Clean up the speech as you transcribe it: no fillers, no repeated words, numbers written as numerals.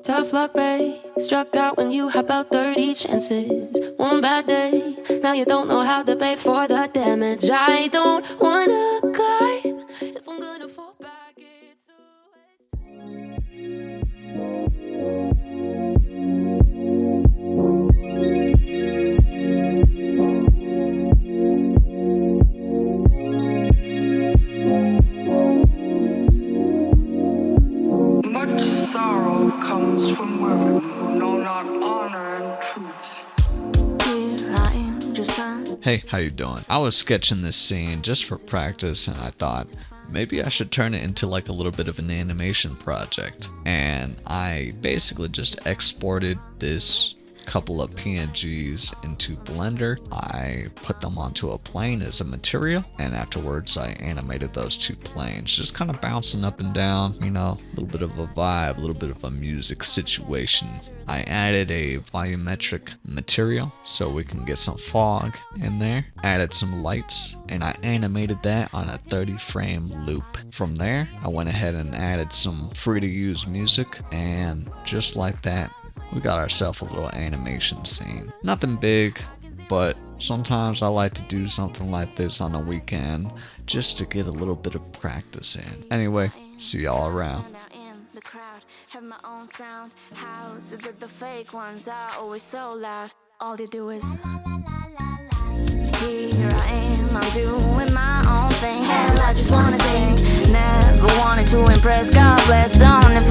Tough luck, babe. Struck out when you had about 30 chances. One bad day, now you don't know how to pay for the damage. I don't wanna climb. If I'm gonna fall back, it's a Much sorrow comes from women who know not honor and truth. Hey, how you doing? I was sketching this scene just for practice and I thought maybe I should turn it into like a little bit of an animation project. And I basically just exported this couple of PNGs into Blender. I put them onto a plane as a material, and afterwards I animated those two planes, just kind of bouncing up and down, you know, a little bit of a vibe, a little bit of a music situation. I added a volumetric material so we can get some fog in there, added some lights, and I animated that on a 30 frame loop. From there, I went ahead and added some free to use music, and just like that, we got ourselves a little animation scene. Nothing big, but sometimes I like to do something like this on a weekend just to get a little bit of practice in. Anyway, see y'all around. Have my own sound house, the fake ones are always so loud. All they do is here I am, I'm doing my own thing. Hell, I just wanna sing. Never wanted to impress, God bless, don't